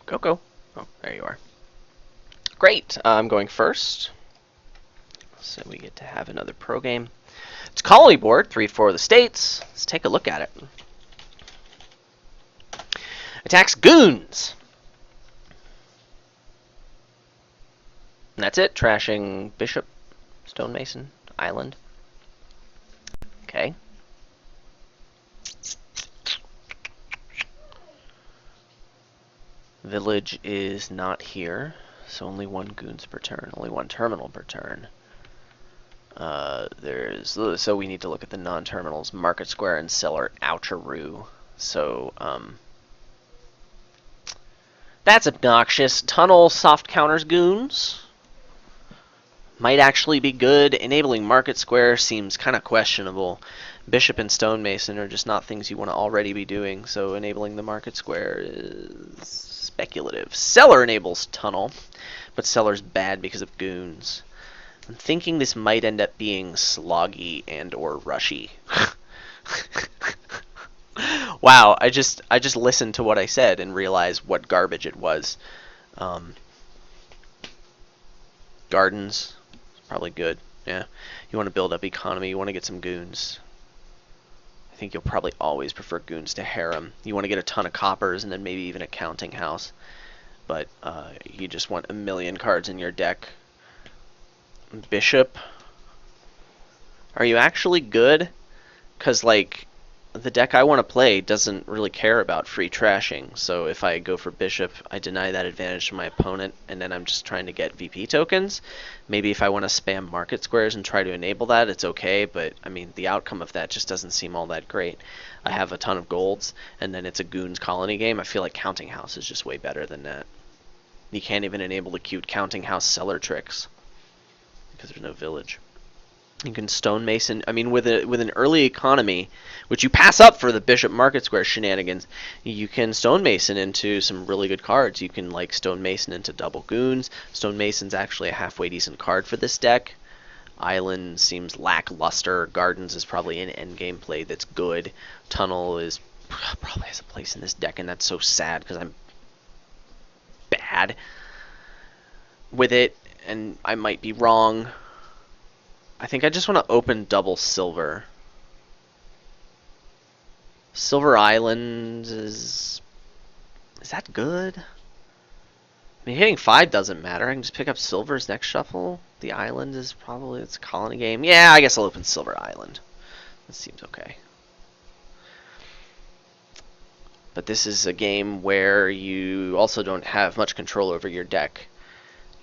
Go, go. Oh, there you are. Great. I'm going first. So we get to have another pro game. It's Colony Board, 3-4 of the states. Let's take a look at it. Attacks goons. And that's it. Trashing bishop, stonemason, island. Okay. Village is not here, so only one goons per turn, only one terminal per turn. So we need to look at the non-terminals, Market Square and Cellar Oucharoo. So, that's obnoxious. Tunnel soft counters goons. Might actually be good. Enabling Market Square seems kind of questionable. Bishop and Stonemason are just not things you want to already be doing, so enabling the Market Square is speculative. Cellar enables Tunnel, but Cellar's bad because of goons. I'm thinking this might end up being sloggy and or rushy. Wow, I just listened to what I said and realized what garbage it was. Gardens, probably good. Yeah, you want to build up economy. You want to get some goons. I think you'll probably always prefer goons to harem. You want to get a ton of coppers and then maybe even a counting house. But you just want a million cards in your deck. Bishop. Are you actually good? Because, like, the deck I want to play doesn't really care about free trashing. So if I go for Bishop, I deny that advantage to my opponent, and then I'm just trying to get VP tokens. Maybe if I want to spam Market Squares and try to enable that, it's okay. But, I mean, the outcome of that just doesn't seem all that great. I have a ton of golds, and then it's a Goons Colony game. I feel like Counting House is just way better than that. You can't even enable the cute Counting House Cellar tricks because there's no village. You can stonemason. I mean, with an early economy, which you pass up for the Bishop Market Square shenanigans, you can stonemason into some really good cards. You can like stonemason into double goons. Stonemason's actually a halfway decent card for this deck. Island seems lackluster. Gardens is probably an endgame play that's good. Tunnel is probably has a place in this deck, and that's so sad because I'm bad with it, and I might be wrong. I think I just want to open double silver. Silver Island is that good? I mean, hitting 5 doesn't matter. I can just pick up silver's next shuffle. The island is probably it's a colony game. Yeah, I guess I'll open Silver Island. That seems okay. But this is a game where you also don't have much control over your deck.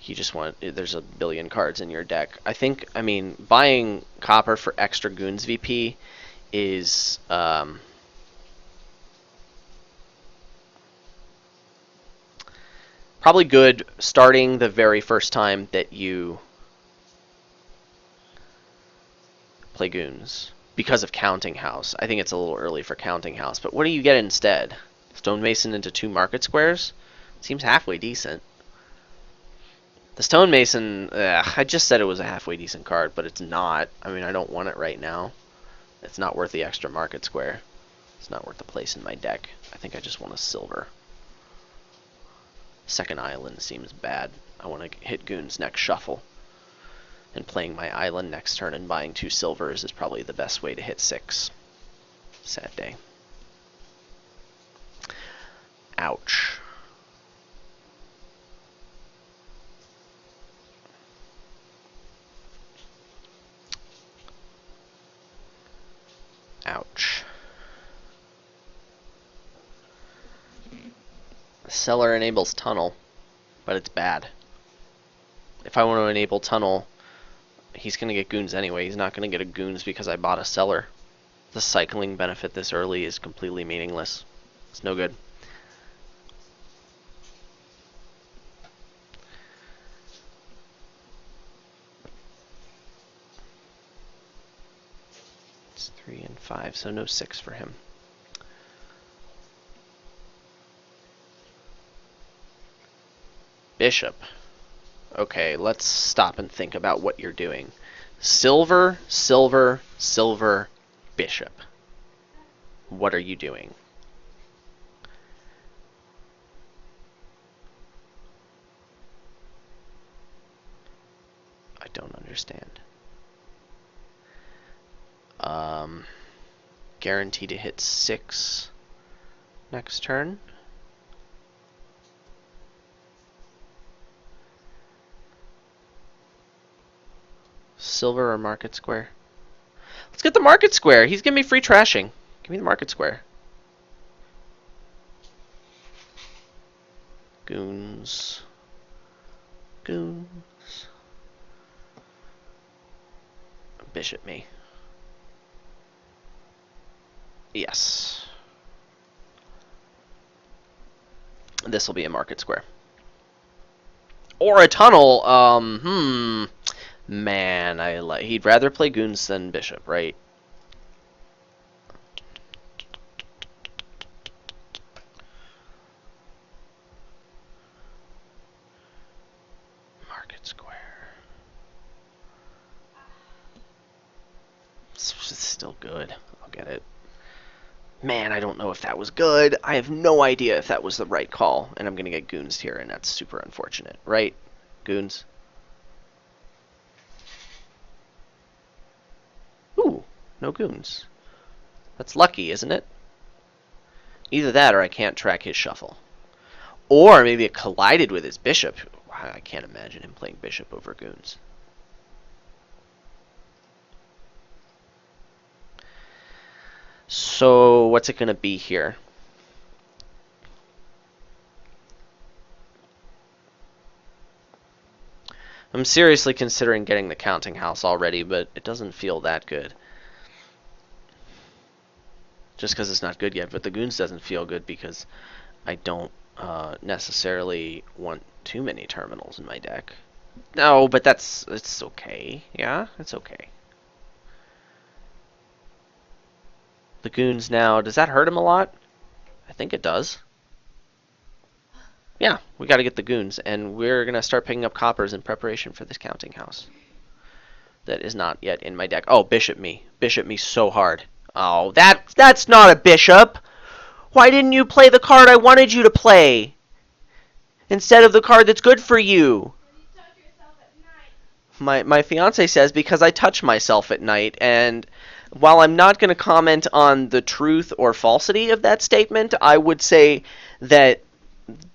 You just want, there's a billion cards in your deck. I mean, buying copper for extra goons VP is probably good starting the very first time that you play goons because of Counting House. I think it's a little early for Counting House, but what do you get instead? Stonemason into 2 Market Squares? Seems halfway decent. The Stonemason, I just said it was a halfway decent card, but it's not. I mean, I don't want it right now. It's not worth the extra Market Square. It's not worth the place in my deck. I think I just want a silver. Second island seems bad. I want to hit goons next shuffle. And playing my island next turn and buying 2 silvers is probably the best way to hit 6. Sad day. Ouch. Ouch. Cellar enables tunnel, but it's bad. If I want to enable tunnel, he's going to get goons anyway. He's not going to get a goons because I bought a cellar. The cycling benefit this early is completely meaningless. It's no good. It's 3 and 5, so no 6 for him. Bishop. Okay, let's stop and think about what you're doing. Silver, silver, silver, bishop. What are you doing? understand. Guarantee to hit 6 next turn. Silver or market square? Let's get the market square. He's giving me free trashing. Give me the market square. Goons. Goons. Bishop me. Yes. This will be a market square. Or a tunnel. Man, he'd rather play goons than bishop, right? Market square. It's still good. I'll get it. Man, I don't know if that was good. I have no idea if that was the right call. And I'm going to get goons here, and that's super unfortunate. Right? Goons. Ooh, no goons. That's lucky, isn't it? Either that or I can't track his shuffle. Or maybe it collided with his bishop. Wow, I can't imagine him playing bishop over goons. So what's it going to be here? I'm seriously considering getting the counting house already, but it doesn't feel that good. Just because it's not good yet, but the goons doesn't feel good because I don't necessarily want too many terminals in my deck. No, but it's okay. Yeah, it's okay. The goons now, does that hurt him a lot? I think it does. Yeah, we got to get the goons, and we're going to start picking up coppers in preparation for this counting house. That is not yet in my deck. Oh, bishop me. Bishop me so hard. Oh, that's not a bishop! Why didn't you play the card I wanted you to play? Instead of the card that's good for you? My fiance says because I touch myself at night, and while I'm not going to comment on the truth or falsity of that statement, I would say that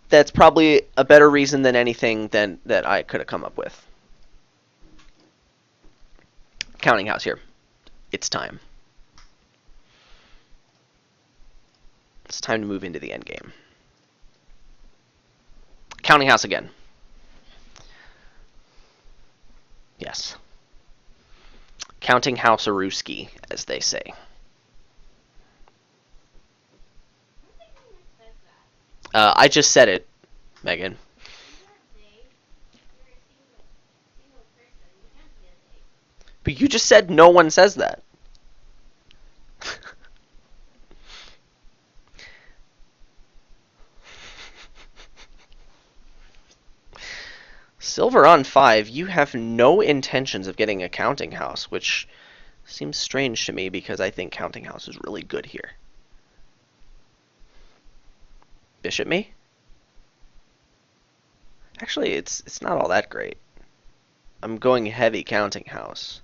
that's probably a better reason than anything that I could have come up with. Counting house here. It's time. It's time to move into the end game. Counting house again. Yes. Counting house Aruski, as they say. I just said it, Megan. But you just said no one says that. Silver on 5, you have no intentions of getting a counting house, which seems strange to me because I think counting house is really good here. Bishop me? Actually, it's not all that great. I'm going heavy counting house.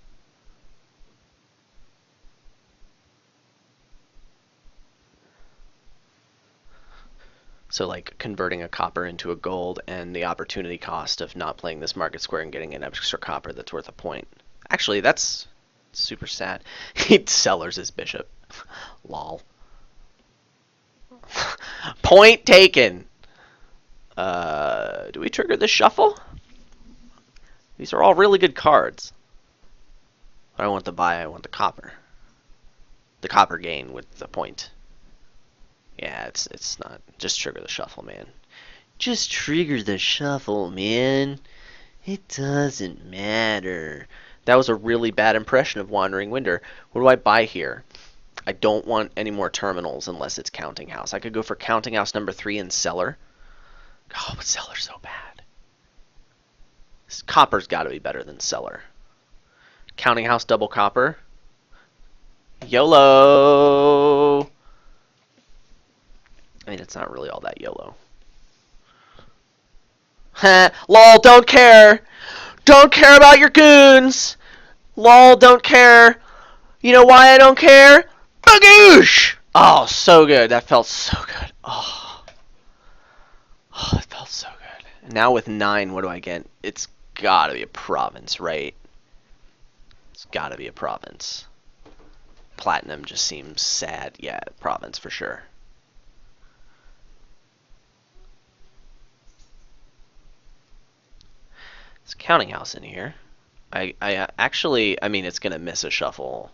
So like converting a copper into a gold and the opportunity cost of not playing this market square and getting an extra copper that's worth a point. Actually, that's super sad. He sellers his bishop. Lol. Point taken. Do we trigger the shuffle? These are all really good cards. I don't want the buy, I want the copper. The copper gain with the point. Yeah, it's not. Just trigger the shuffle, man. Just trigger the shuffle, man. It doesn't matter. That was a really bad impression of Wandering Winder. What do I buy here? I don't want any more terminals unless it's Counting House. I could go for Counting House number 3 and Cellar. Oh, but Cellar's so bad. Copper's got to be better than Cellar. Counting House double copper. YOLO! I mean, it's not really all that YOLO. Lol, don't care! Don't care about your goons! Lol, don't care. You know why I don't care? Bagoosh! Oh, so good. That felt so good. Oh, it felt so good. And now with 9, what do I get? It's gotta be a province, right? It's gotta be a province. Platinum just seems sad. Yeah, province for sure. It's a counting house in here. I actually, I mean, it's gonna miss a shuffle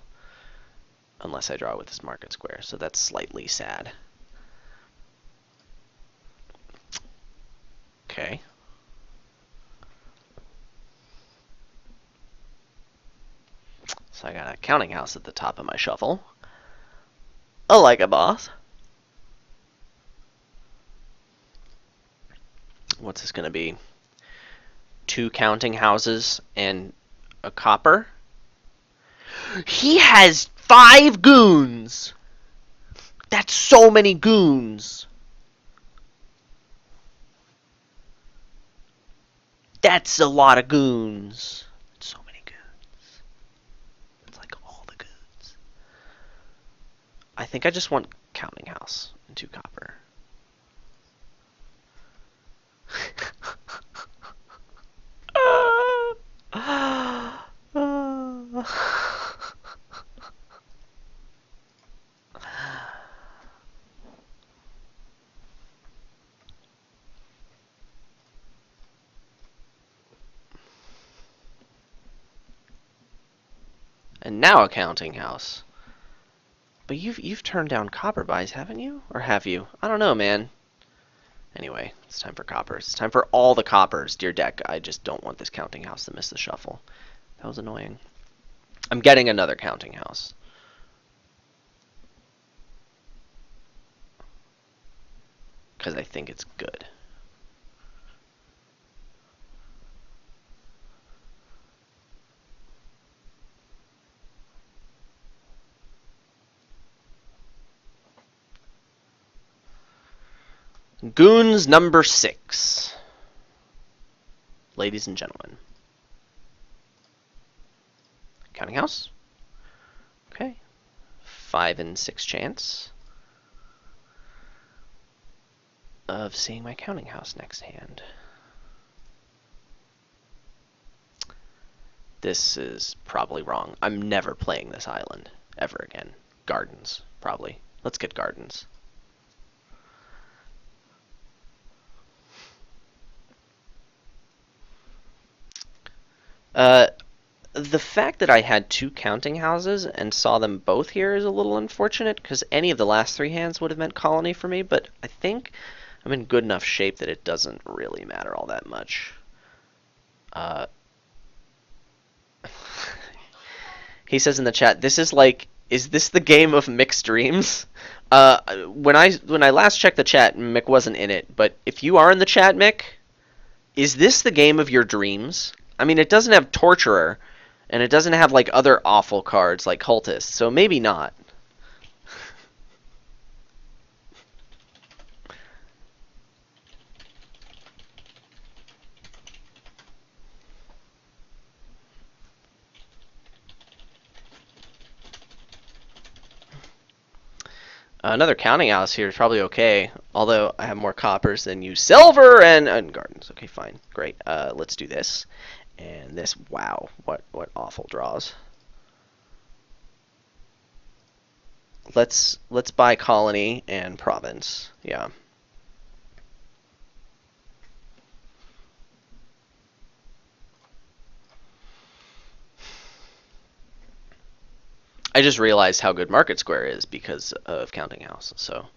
unless I draw with this market square, so that's slightly sad. Okay. So I got a counting house at the top of my shuffle. Like a boss. What's this gonna be? 2 counting houses and a copper? He has 5 goons! That's so many goons! That's a lot of goons. So many goons. It's like all the goons. I think I just want counting house and 2 copper. And now a counting house. But you've turned down copper buys, haven't you? Or have you? I don't know, man. Anyway, it's time for coppers. It's time for all the coppers, dear deck. I just don't want this counting house to miss the shuffle. That was annoying. I'm getting another counting house. Because I think it's good. Goons number 6. Ladies and gentlemen. Counting house. Okay. 5 and 6 chance of seeing my counting house next hand. This is probably wrong. I'm never playing this island ever again. Gardens, probably. Let's get gardens. The fact that I had 2 counting houses and saw them both here is a little unfortunate, because any of the last 3 hands would have meant colony for me, but I think I'm in good enough shape that it doesn't really matter all that much. He says in the chat, "This is like, is this the game of Mick's dreams?" When I last checked the chat, Mick wasn't in it, but if you are in the chat, Mick, is this the game of your dreams? I mean, it doesn't have Torturer, and it doesn't have like other awful cards like Cultist, so maybe not. Another counting house here is probably okay, although I have more coppers than you. Silver and gardens. Okay, fine, great. Let's do this and this. Wow, what awful draws. Let's buy colony and province. Yeah. I just realized how good Market Square is because of Counting House, so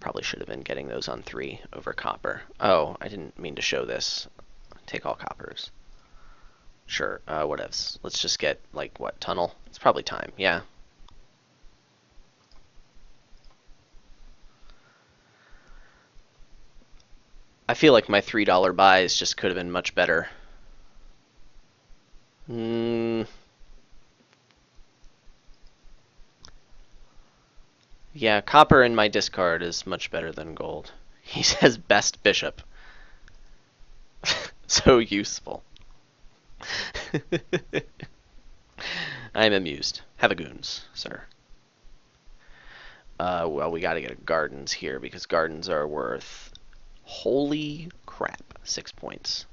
probably should have been getting those on 3 over copper. Oh, I didn't mean to show this. Take all coppers. Sure, whatevs. Let's just get, like, what, tunnel? It's probably time, yeah. I feel like my $3 buys just could have been much better. Yeah, copper in my discard is much better than gold. He says best bishop. So useful. I'm amused. Have a goons, sir. Well, we gotta get a gardens here because gardens are worth, holy crap, 6 points.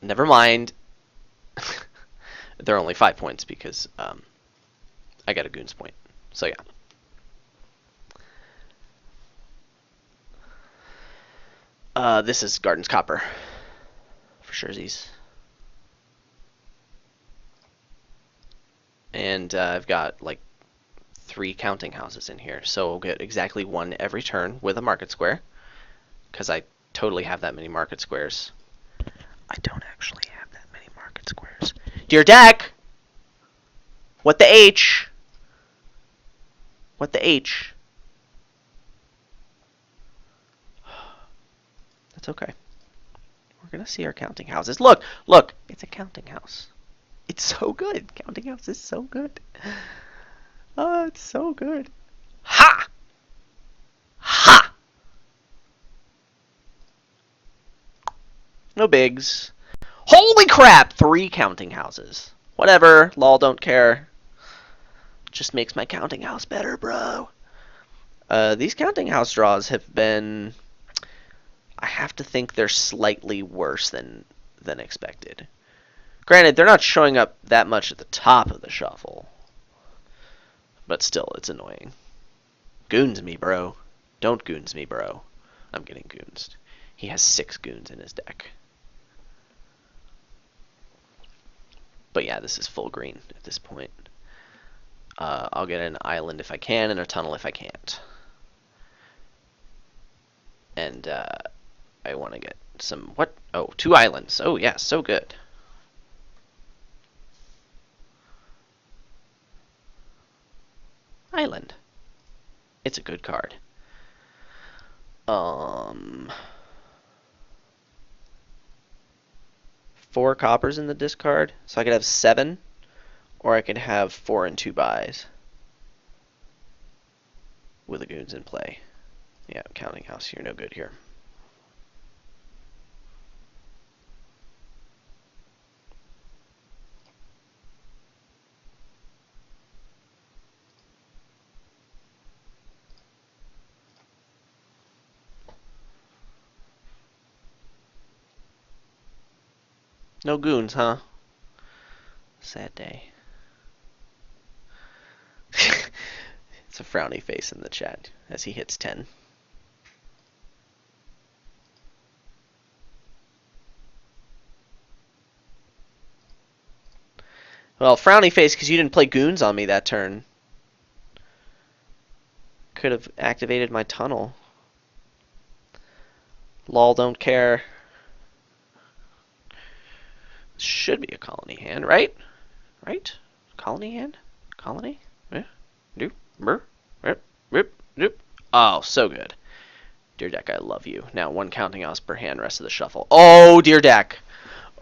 Never mind. They're only 5 points because I got a goons point. So yeah. This is gardens copper for surezies. And I've got like 3 counting houses in here, so we'll get exactly 1 every turn with a market square, because I totally have that many market squares. I don't actually have that many market squares. Dear deck! What the H? What the H? That's okay. We're gonna see our counting houses. Look! Look! It's a counting house. It's so good. Counting house is so good. Oh, it's so good. Ha! Ha! No bigs. Holy crap! 3 counting houses. Whatever. Lol, don't care. Just makes my counting house better, bro. These counting house draws have been... I have to think they're slightly worse than expected. Granted, they're not showing up that much at the top of the shuffle. But still, it's annoying. Goons me, bro. Don't goons me, bro. I'm getting goonsed. He has 6 goons in his deck. But yeah, this is full green at this point. I'll get an island if I can and a tunnel if I can't. And I want to get some... What? Oh, 2 islands. Oh, yeah, so good. Island. It's a good card. 4 coppers in the discard, so I could have 7, or I could have 4 and 2 buys with the goons in play. Yeah, counting house, you're no good here. No goons, huh? Sad day. It's a frowny face in the chat as he hits 10. Well, frowny face because you didn't play goons on me that turn. Could have activated my tunnel. Lol, don't care. Should be a colony hand, right? Right? Colony hand? Colony? Yeah. Doop. Brr. Rip. Rip. Doop. Oh, so good. Dear deck, I love you. Now 1 counting house per hand, rest of the shuffle. Oh, dear deck.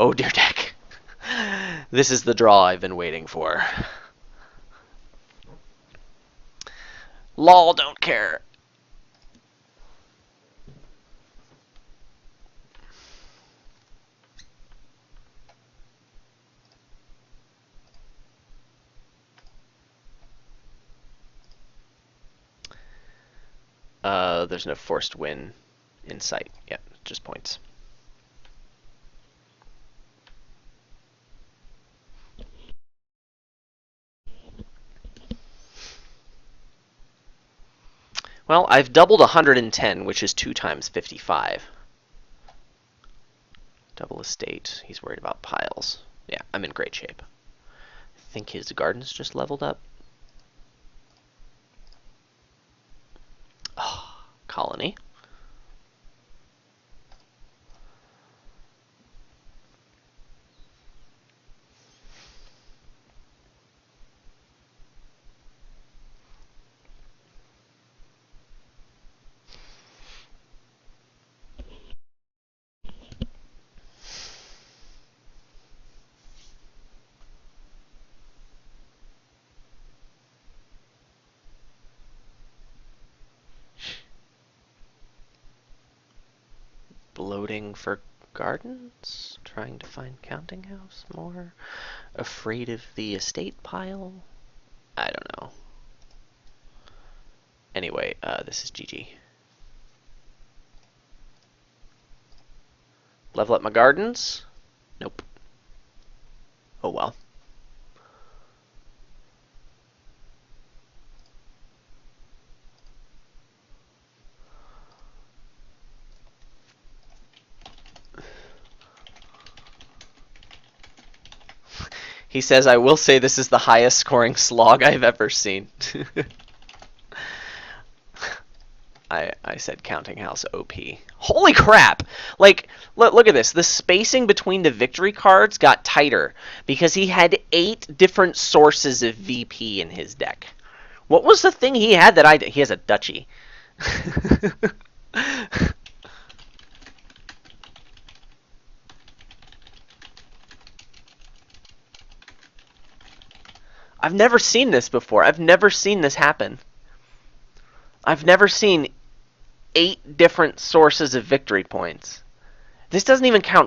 Oh, dear deck. This is the draw I've been waiting for. Lol, don't care. There's no forced win in sight. Yeah, just points. Well, I've doubled 110, which is 2 times 55. Double estate. He's worried about piles. Yeah, I'm in great shape. I think his garden's just leveled up. Oh, colony. Bloating for Gardens? Trying to find Counting House more? Afraid of the estate pile? I don't know. Anyway, this is GG. Level up my gardens? Nope. Oh well. He says, I will say this is the highest scoring slog I've ever seen. I said Counting House OP. Holy crap! Like, look at this. The spacing between the victory cards got tighter because he had 8 different sources of VP in his deck. What was the thing he had that he has a duchy. I've never seen this before. I've never seen this happen. I've never seen 8 different sources of victory points. This doesn't even count